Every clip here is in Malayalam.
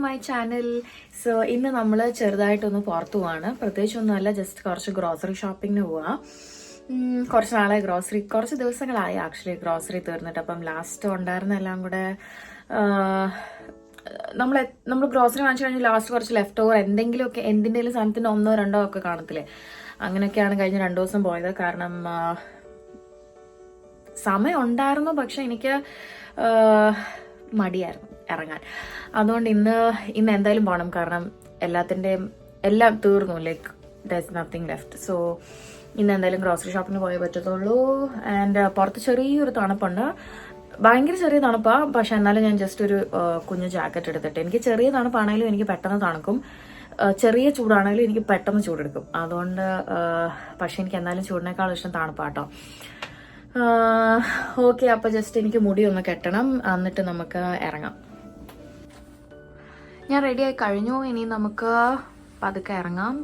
My channel. സോ ഇന്ന് നമ്മൾ ചെറുതായിട്ടൊന്ന് പുറത്തു പോവാണ്. പ്രത്യേകിച്ചൊന്നുമല്ല, ജസ്റ്റ് കുറച്ച് ഗ്രോസറി ഷോപ്പിങ്ങിന് പോവാം. കുറച്ച് നാളെ കുറച്ച് ദിവസങ്ങളായി ആക്ച്വലി ഗ്രോസറി തീർന്നിട്ട്. അപ്പം ലാസ്റ്റ് ഉണ്ടായിരുന്ന എല്ലാം കൂടെ നമ്മൾ ഗ്രോസറി വാങ്ങിച്ചു കഴിഞ്ഞാൽ ലാസ്റ്റ് കുറച്ച് ലെഫ്റ്റ് ഓവർ എന്തെങ്കിലുമൊക്കെ എന്തിൻ്റെങ്കിലും സാധനത്തിന് 1 or 2 ഒക്കെ കാണത്തില്ലേ, അങ്ങനെയൊക്കെയാണ് കഴിഞ്ഞ 2 ദിവസം പോയത്. കാരണം സമയം ഉണ്ടായിരുന്നു, പക്ഷെ എനിക്ക് മടിയായിരുന്നു ഇറങ്ങാൻ. അതുകൊണ്ട് ഇന്ന് എന്തായാലും പോകണം. കാരണം എല്ലാം തീർന്നു, like there is nothing left. So ഇന്ന് എന്തായാലും ഗ്രോസറി ഷോപ്പിന് പോയേ പറ്റത്തുള്ളൂ. ആൻഡ് പുറത്ത് ചെറിയൊരു തണുപ്പുണ്ട്, ഭയങ്കര ചെറിയ തണുപ്പാണ്. പക്ഷെ എന്നാലും ഞാൻ ജസ്റ്റ് ഒരു കുഞ്ഞു ജാക്കറ്റ് എടുത്തിട്ട്, എനിക്ക് ചെറിയ തണുപ്പാണെങ്കിലും എനിക്ക് പെട്ടെന്ന് തണുക്കും, ചെറിയ ചൂടാണെങ്കിലും എനിക്ക് പെട്ടെന്ന് ചൂടെടുക്കും. അതുകൊണ്ട് പക്ഷെ എനിക്ക് എന്നാലും ചൂടിനേക്കാളും ഇഷ്ടം തണുപ്പാട്ടോ. ഓക്കെ, അപ്പോൾ ജസ്റ്റ് എനിക്ക് മുടി ഒന്ന് കെട്ടണം, എന്നിട്ട് നമുക്ക് ഇറങ്ങാം. ഞാൻ റെഡിയായി കഴിഞ്ഞു, ഇനി നമുക്ക് പതുക്കെ ഇറങ്ങാം.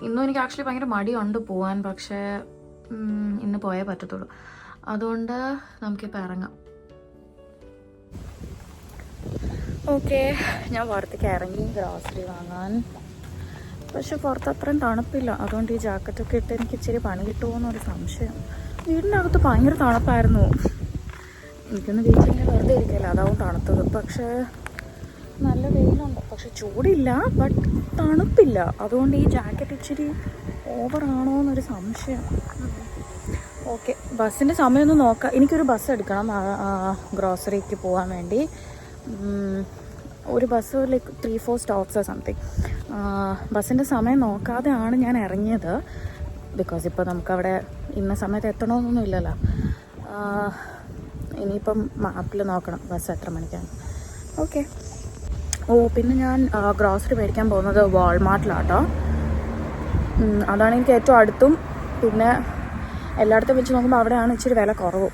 ഇന്നും എനിക്ക് ആക്ച്വലി ഭയങ്കര മടിയുണ്ട് പോവാൻ, പക്ഷേ ഇന്ന് പോയേ പറ്റത്തുള്ളൂ. അതുകൊണ്ട് നമുക്കിപ്പോൾ ഇറങ്ങാം. ഓക്കെ, ഞാൻ പുറത്തേക്ക് ഇറങ്ങി ഗ്രോസറി വാങ്ങാൻ. പക്ഷെ പുറത്ത് അത്രയും തണുപ്പില്ല, അതുകൊണ്ട് ഈ ജാക്കറ്റൊക്കെ ഇട്ട് എനിക്ക് ഇച്ചിരി പണി കിട്ടുമോ എന്നൊരു സംശയം. വീടിൻ്റെ അകത്ത് ഭയങ്കര തണുപ്പായിരുന്നു. എനിക്കൊന്ന് വീട്ടിലിങ്ങനെ വെറുതെ ഇരിക്കില്ല, അതാവും തണുത്തത്. പക്ഷേ നല്ല വെയിലുണ്ട്, പക്ഷെ ചൂടില്ല, ബട്ട് തണുപ്പില്ല. അതുകൊണ്ട് ഈ ജാക്കറ്റ് ഇച്ചിരി ഓവറാണോ എന്നൊരു സംശയം. ഓക്കെ, ബസ്സിൻ്റെ സമയമൊന്നും നോക്കാം. എനിക്കൊരു ബസ് എടുക്കണം ഗ്രോസറിക്ക് പോകാൻ വേണ്ടി. ഒരു ബസ് ലൈക്ക് 3-4 സ്റ്റോപ്സ് സംതിങ്. ബസ്സിൻ്റെ സമയം നോക്കാതെയാണ് ഞാൻ ഇറങ്ങിയത്. ബിക്കോസ് ഇപ്പോൾ നമുക്കവിടെ ഇന്ന സമയത്ത് എത്തണമെന്നൊന്നും ഇല്ലല്ലോ. ഇനിയിപ്പം മാപ്പിൽ നോക്കണം ബസ് എത്ര മണിക്കാണ്. ഓക്കെ. പിന്നെ ഞാൻ ഗ്രോസറി മേടിക്കാൻ പോകുന്നത് വാൾമാർട്ടിലാട്ടോ. അതാണ് എനിക്ക് ഏറ്റവും അടുത്തും, പിന്നെ എല്ലായിടത്തും വെച്ച് നോക്കുമ്പോൾ അവിടെയാണ് ഇച്ചിരി വില കുറവും.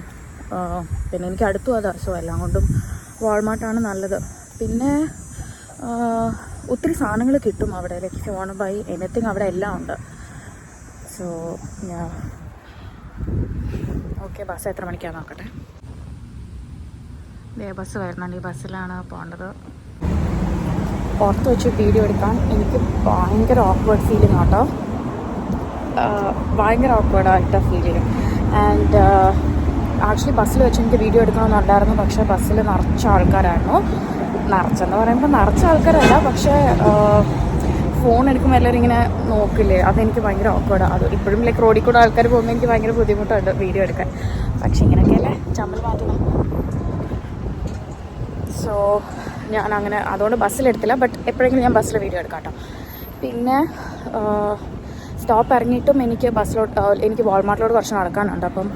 പിന്നെ എനിക്ക് അടുത്തും അതാ. സോ എല്ലാം കൊണ്ടും വാൾമാർട്ടാണ് നല്ലത്. പിന്നെ ഒത്തിരി സാധനങ്ങൾ കിട്ടും അവിടെ, like you want to buy anything അവിടെ എല്ലാം ഉണ്ട്. സോ ഞാൻ ഓക്കെ, ബസ് എത്ര മണിക്കാണ് നോക്കട്ടെ. ബസ് വരുന്നുണ്ട്, ഈ ബസ്സിലാണ് പോകേണ്ടത്. പുറത്ത് വെച്ച് വീഡിയോ എടുക്കാൻ എനിക്ക് ഭയങ്കര ഓക്വേർഡ് ഫീലിംഗ് ആട്ടോ, ഭയങ്കര ഓക്വേർഡായിട്ട ഫീലിംഗ്. ആൻഡ് ആക്ച്വലി ബസ്സിൽ വെച്ച് എനിക്ക് വീഡിയോ എടുക്കണമെന്നുണ്ടായിരുന്നു, പക്ഷേ ബസ്സിൽ നിറച്ച ആൾക്കാരായിരുന്നു. നിറച്ചെന്ന് പറയുമ്പോൾ നിറച്ച ആൾക്കാരല്ല, പക്ഷേ ഫോൺ എടുക്കുമ്പോൾ എല്ലാവരും ഇങ്ങനെ നോക്കില്ലേ, അതെനിക്ക് ഭയങ്കര ഓക്വേർഡാണ്. അത് ഇപ്പോഴും ലൈക്ക് റോഡിൽ കൂടെ ആൾക്കാർ പോകുമ്പോൾ എനിക്ക് ഭയങ്കര ബുദ്ധിമുട്ടുണ്ട് വീഡിയോ എടുക്കാൻ. പക്ഷെ ഇങ്ങനെയൊക്കെയല്ലേ ചമ്മൽ മാറ്റണം. സോ ഞാൻ അങ്ങനെ അതുകൊണ്ട് ബസ്സിലെടുത്തില്ല, ബട്ട് എപ്പോഴെങ്കിലും ഞാൻ ബസ്സിൽ വീഡിയോ എടുക്കാം കേട്ടോ. പിന്നെ സ്റ്റോപ്പ് ഇറങ്ങിയിട്ടും എനിക്ക് വാൾമാർട്ടിലോട് കുറച്ച് നടക്കാനുണ്ട്. അപ്പം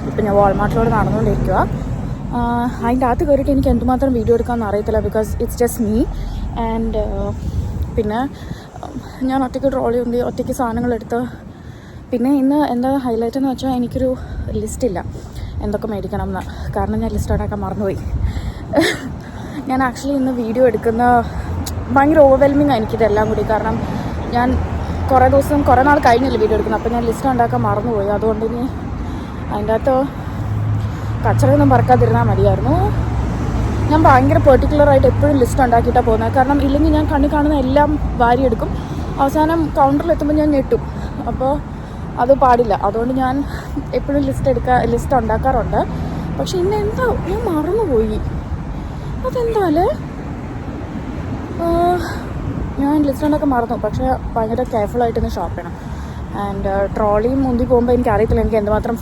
ഇപ്പം ഞാൻ വാൾമാർട്ടിലോട് നടന്നുകൊണ്ടിരിക്കുക. അതിൻ്റെ അകത്ത് കയറിയിട്ട് എനിക്ക് എന്തുമാത്രം വീഡിയോ എടുക്കാമെന്ന് അറിയത്തില്ല, because it's just me. And പിന്നെ ഞാൻ ഒറ്റയ്ക്ക് ട്രോളി ഉണ്ട്, ഒറ്റയ്ക്ക് സാധനങ്ങളെടുത്ത്. പിന്നെ ഇന്ന് എന്താ ഹൈലൈറ്റ് എന്ന് വെച്ചാൽ എനിക്കൊരു ലിസ്റ്റില്ല എന്തൊക്കെ മേടിക്കണം എന്ന്. കാരണം ഞാൻ ലിസ്റ്റ് ഉണ്ടാക്കാൻ മറന്നുപോയി. ഞാൻ ആക്ച്വലി ഇന്ന് വീഡിയോ എടുക്കുന്ന ഭയങ്കര ഓവർവെൽമിങ് ആണ് എനിക്കിതെല്ലാം കൂടി. കാരണം ഞാൻ കുറേ നാൾ കഴിഞ്ഞില്ല വീഡിയോ എടുക്കുന്നത്. അപ്പോൾ ഞാൻ ലിസ്റ്റ് ഉണ്ടാക്കാൻ മറന്നുപോയി. അതുകൊണ്ട് ഇനി അതിൻ്റെ അകത്ത് കച്ചറയൊന്നും പറക്കാതിരുന്നാൽ മതിയായിരുന്നു. ഞാൻ ഭയങ്കര പെർട്ടിക്കുലറായിട്ട് എപ്പോഴും ലിസ്റ്റ് ഉണ്ടാക്കിയിട്ടാണ് പോകുന്നത്. കാരണം ഇല്ലെങ്കിൽ ഞാൻ കണ്ണി കാണുന്ന എല്ലാം വാരിയെടുക്കും, അവസാനം കൗണ്ടറിലെത്തുമ്പോൾ ഞാൻ ഞെട്ടും. അപ്പോൾ അത് പാടില്ല. അതുകൊണ്ട് ഞാൻ എപ്പോഴും ലിസ്റ്റ് ഉണ്ടാക്കാറുണ്ട്. പക്ഷെ ഇന്ന് എന്താ ഞാൻ മറന്നുപോയി, അതെന്താല്ലേ ഞാൻ ലിസ്റ്റ് ഉണ്ടാക്കാൻ മറന്നു. പക്ഷേ ഭയങ്കര കെയർഫുള്ളായിട്ട് ഇന്ന് ഷോപ്പ് ചെയ്യണം. ആൻഡ് ട്രോളിയും മുന്തി പോകുമ്പോൾ എനിക്കറിയത്തില്ല എനിക്ക് എന്തുമാത്രം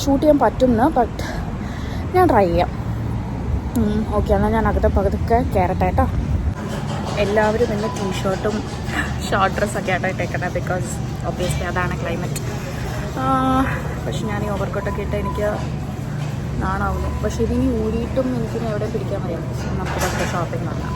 ഷൂട്ട് ചെയ്യാൻ പറ്റുമെന്ന്. ബട്ട് ഞാൻ ട്രൈ ചെയ്യാം. ഓക്കെ, എന്നാൽ ഞാൻ പകുതൊക്കെ കയറട്ടെ കേട്ടോ. എല്ലാവരും ഇന്ന് ടീഷർട്ടും ഷോർട്ട് ഡ്രസ്സൊക്കെ ആയിട്ടോ ഇട്ടേക്കുന്നത്, ബിക്കോസ് ഒബ്വിയസ്ലി അതാണ് ക്ലൈമറ്റ്. പക്ഷെ ഞാൻ ഈ ഓവർകോട്ടൊക്കെ ഇട്ട് എനിക്ക് നാണാവുന്നു. പക്ഷെ ഇതിനി ഊരിയിട്ടും എനിക്കിനി എവിടെ പിടിക്കാൻ അറിയാം. നമുക്ക് പത്ത് ഷോപ്പിംഗ് നടത്താം.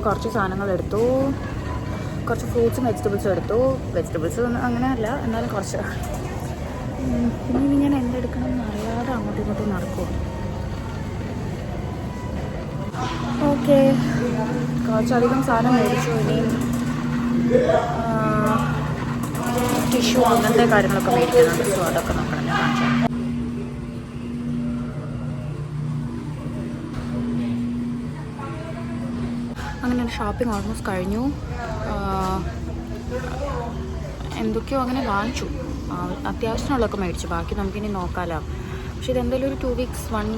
കുറച്ച് സാധനങ്ങൾ എടുത്തു, കുറച്ച് ഫ്രൂട്ട്സും വെജിറ്റബിൾസും എടുത്തു. വെജിറ്റബിൾസ് ഒന്നും അങ്ങനെയല്ല, എന്നാലും കുറച്ച്. പിന്നെ ഇനി ഞാൻ എന്തെടുക്കണം എന്ന് അറിയാതെ അങ്ങോട്ടും ഇങ്ങോട്ടും നടക്കും. ഓക്കെ, കുറച്ചധികം സാധനം മേടിച്ചു. ഇനിയും ടിഷ്യൂ അങ്ങനത്തെ കാര്യങ്ങളൊക്കെ മേടിക്കുന്നുണ്ട്. സോ അതൊക്കെ നോക്കണം. ഞാൻ കാണിച്ചു. അങ്ങനെ ഷോപ്പിംഗ് ഓൾമോസ്റ്റ് കഴിഞ്ഞു. എന്തൊക്കെയോ അങ്ങനെ വാങ്ങിച്ചു. അത്യാവശ്യമുള്ളതൊക്കെ മേടിച്ചു. ബാക്കി നമുക്കിനി നോക്കാമല്ലോ. പക്ഷെ ഇതെന്തായാലും ഒരു 2 weeks 1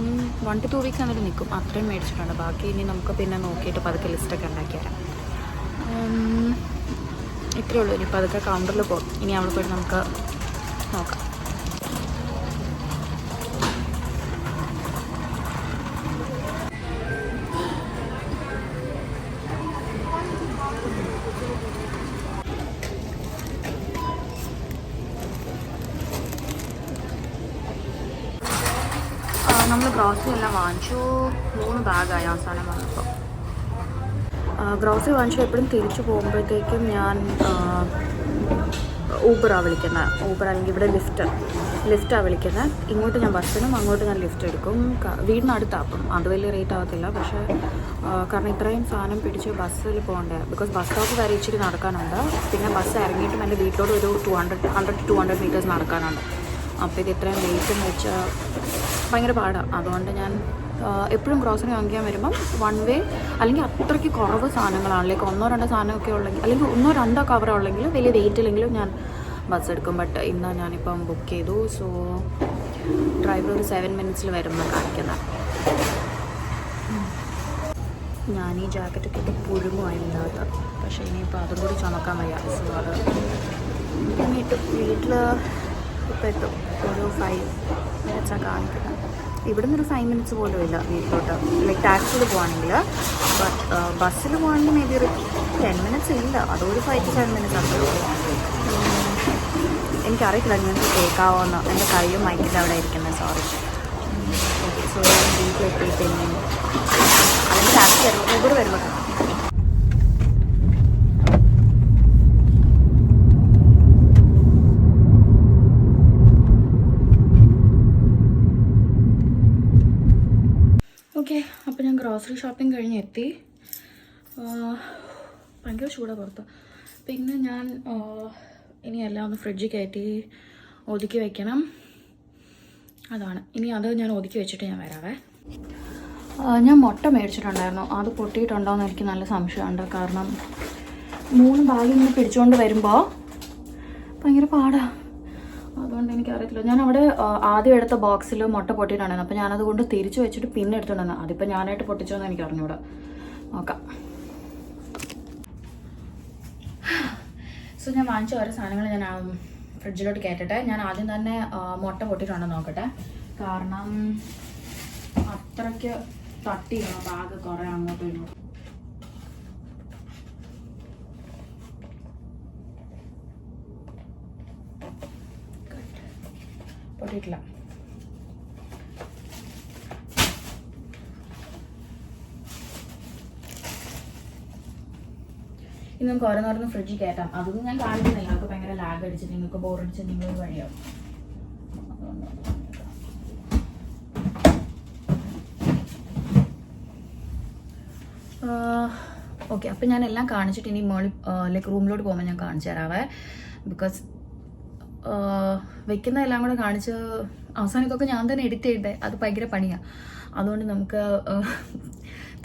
to 2 weeks എന്നാലും നിൽക്കും. അത്രയും മേടിച്ചിട്ടുണ്ട്. ബാക്കി ഇനി നമുക്ക് പിന്നെ നോക്കിയിട്ട് പതുക്കെ ലിസ്റ്റൊക്കെ ഉണ്ടാക്കി തരാം. ഇത്രയേ ഉള്ളൂ. ഇനിയിപ്പോൾ അതൊക്കെ കൗണ്ടറിൽ പോകും. ഇനി അവിടെ പോയിട്ട് നമുക്ക് നോക്കാം. നമ്മൾ ഗ്രോസറി എല്ലാം വാങ്ങിച്ചു. 3 ബാഗായി അവസാനം വന്നപ്പോൾ. ഗ്രോസറി വാങ്ങിച്ചു. എപ്പോഴും തിരിച്ചു പോകുമ്പോഴത്തേക്കും ഞാൻ ഊബറാണ് വിളിക്കുന്നത്. ഊബർ അല്ലെങ്കിൽ ഇവിടെ ലിഫ്റ്റാണ് വിളിക്കുന്നത്. ഇങ്ങോട്ട് ഞാൻ ബസ്സിനും അങ്ങോട്ട് ഞാൻ ലിഫ്റ്റ് എടുക്കും. വീടിനടുത്താക്കും. അത് വലിയ റേറ്റ് ആകത്തില്ല. പക്ഷേ കാരണം ഇത്രയും സാധനം പിടിച്ച് ബസ്സിൽ പോകണ്ടേ. ബിക്കോസ് ബസ് സ്റ്റോപ്പ് വരെ ഇച്ചിരി നടക്കാനുണ്ട്. പിന്നെ ബസ് ഇറങ്ങിയിട്ടും എൻ്റെ വീട്ടിലോട്ട് ഒരു 100 to 200 meters നടക്കാനുണ്ട്. അപ്പോൾ ഇത് ഇത്രയും വെയിറ്റും വെച്ച് ഭയങ്കര പാടാണ്. അതുകൊണ്ട് ഞാൻ എപ്പോഴും ഗ്രോസറി വാങ്ങിക്കാൻ വരുമ്പം 1 way അല്ലെങ്കിൽ അത്രയ്ക്ക് കുറവ് സാധനങ്ങളാണ്, ലൈക്ക് 1-2 സാധനമൊക്കെ ഉള്ളെങ്കിൽ, അല്ലെങ്കിൽ 1-2 കവർ ഉള്ളെങ്കിൽ വലിയ വെയിറ്റ് ഇല്ലെങ്കിലും ഞാൻ ബസ് എടുക്കും. ബട്ട് ഇന്ന് ഞാനിപ്പം ബുക്ക് ചെയ്തു. സോ ഡ്രൈവർ ഒരു 7 minutes വരുമ്പോൾ കാണിക്കുന്നത്. ഞാൻ ഈ ജാക്കറ്റൊക്കെ ഇട്ട് പുഴുങ്ങുമായില്ലാത്ത, പക്ഷേ ഇനിയിപ്പോൾ അതും കൂടി ചുമക്കാൻ വയ്യ. സോ അത് ഇട്ടു. വീട്ടിൽ ഇപ്പം എത്തും. ഒരു 5 minutes കാണിക്കുന്നത്. ഇവിടുന്ന് ഒരു 5 minutes പോലും ഇല്ല വീട്ടിലോട്ട്, ലൈക്ക് ടാക്സിയിൽ പോവാണെങ്കിൽ. ബട്ട് ബസ്സിൽ പോവാണെങ്കിൽ മേ ബി ഒരു 10 minutes ഇല്ല. അതൊരു 5 to 7 minutes ആണ്. എനിക്കറിയില്ല നിങ്ങൾക്ക് കേൾക്കാവോന്ന്. എൻ്റെ കൈയും മൈക്കിൻ്റെ അവിടെ ഇരിക്കുന്നത്. സോറി. ഓക്കെ, സോ വീട്ടിലെത്തിയിട്ട് അല്ലെങ്കിൽ ടാക്സി വരുമ്പോൾ ഊബർ വരുമ്പോൾ ഓക്കെ. അപ്പോൾ ഞാൻ ഗ്രോസറി ഷോപ്പിംഗ് കഴിഞ്ഞ് എത്തി. ഭയങ്കര ചൂടാണ് പുറത്ത്. പിന്നെ ഞാൻ ഇനി എല്ലാം ഒന്ന് ഫ്രിഡ്ജിൽ കയറ്റി ഒതുക്കി വയ്ക്കണം. അതാണ് ഇനി. അത് ഞാൻ ഒതുക്കി വെച്ചിട്ട് ഞാൻ വരാവേ. ഞാൻ മുട്ട മേടിച്ചിട്ടുണ്ടായിരുന്നു. അത് പൊട്ടിയിട്ടുണ്ടോ എന്ന് എനിക്ക് നല്ല സംശയമുണ്ട്. കാരണം 3 ബാഗ് ഇങ്ങനെ പിടിച്ചുകൊണ്ട് വരുമ്പോൾ ഭയങ്കര പാടാണ്. അതുകൊണ്ട് എനിക്കറിയത്തില്ല. ഞാൻ അവിടെ ആദ്യം എടുത്ത ബോക്സിൽ മുട്ട പൊട്ടിയിട്ടുണ്ടായിരുന്നു. അപ്പോൾ ഞാനത് കൊണ്ട് തിരിച്ചു വെച്ചിട്ട് പിന്നെ എടുത്തിട്ടുണ്ടായിരുന്നു. അതിപ്പോൾ ഞാനായിട്ട് പൊട്ടിച്ചോന്ന് എനിക്ക് അറിഞ്ഞൂടാ. നോക്കാം. സോ ഞാൻ വാങ്ങിച്ച ഓരോ സാധനങ്ങൾ ഞാൻ ഫ്രിഡ്ജിലോട്ട് കയറ്റട്ടെ. ഞാൻ ആദ്യം തന്നെ മുട്ട പൊട്ടിയിട്ടുണ്ടോ നോക്കട്ടെ. കാരണം അത്രയ്ക്ക് തട്ടിയാണ് ബാഗ് കുറേ അങ്ങോട്ടും ഇങ്ങോട്ടും. പൊട്ടിയിട്ടില്ല. ഇനി നമുക്ക് ഓരോന്നോരോന്ന് ഫ്രിഡ്ജിൽ കയറ്റാം. അതൊന്നും ഞാൻ കാണിക്കുന്നില്ല. നിങ്ങൾക്ക് ഭയങ്കര ലാഗ് അടിച്ചിട്ട് നിങ്ങൾക്ക് ബോറടിച്ച് നിങ്ങൾ വഴിയാവും. ഓക്കെ, അപ്പം ഞാൻ എല്ലാം കാണിച്ചിട്ട് ഇനി മോളിൽ ലൈക്ക് റൂമിലോട്ട് പോകുമ്പോൾ ഞാൻ കാണിച്ചു തരാവേ. ബിക്കോസ് വെക്കുന്ന എല്ലാം കൂടെ കാണിച്ച് അവസാനം ഇതൊക്കെ ഞാൻ തന്നെ എഡിറ്റ് ചെയ്യട്ടെ. അത് ഭയങ്കര പണിയാണ്. അതുകൊണ്ട് നമുക്ക്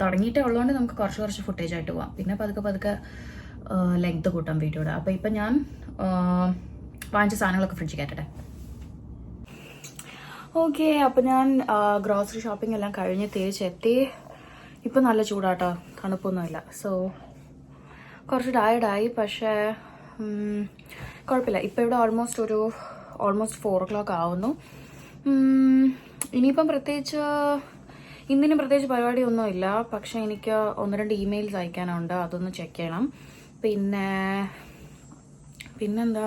തുടങ്ങിയിട്ടേ ഉള്ളതുകൊണ്ട് നമുക്ക് കുറച്ച് ഫുട്ടേജ് ആയിട്ട് പോവാം. പിന്നെ പതുക്കെ ലെങ്ത് കൂട്ടാം വീഡിയോയുടെ. അപ്പോൾ ഇപ്പം ഞാൻ വാങ്ങിച്ച സാധനങ്ങളൊക്കെ ഫ്രിഡ്ജിൽ കയറ്റട്ടെ. ഓക്കെ, അപ്പോൾ ഞാൻ ഗ്രോസറി ഷോപ്പിംഗ് എല്ലാം കഴിഞ്ഞ് തിരിച്ചെത്തി. ഇപ്പം നല്ല ചൂടാട്ടോ, തണുപ്പൊന്നുമില്ല. സോ കുറച്ച് ടയർഡായി. പക്ഷേ കുഴപ്പമില്ല. ഇപ്പോൾ ഇവിടെ ഓൾമോസ്റ്റ് 4 o'clock ആവുന്നു. ഇനിയിപ്പം ഇന്നിനും പ്രത്യേകിച്ച് പരിപാടിയൊന്നുമില്ല. പക്ഷേ എനിക്ക് 1-2 emails അയക്കാനുണ്ട്. അതൊന്ന് ചെക്ക് ചെയ്യണം. പിന്നെന്താ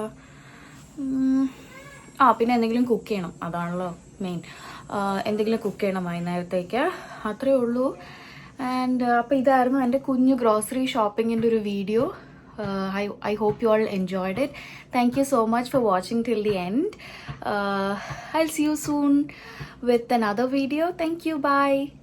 പിന്നെ എന്തെങ്കിലും കുക്ക് ചെയ്യണം. അതാണല്ലോ മെയിൻ. എന്തെങ്കിലും കുക്ക് ചെയ്യണം വൈകുന്നേരത്തേക്ക്. അത്രയേ ഉള്ളൂ. ആൻഡ് അപ്പോൾ ഇതായിരുന്നു എൻ്റെ കുഞ്ഞു ഗ്രോസറി ഷോപ്പിങ്ങിൻ്റെ ഒരു video. I hope you all enjoyed it. Thank you so much for watching till the end. I'll see you soon with another video. Thank you. Bye.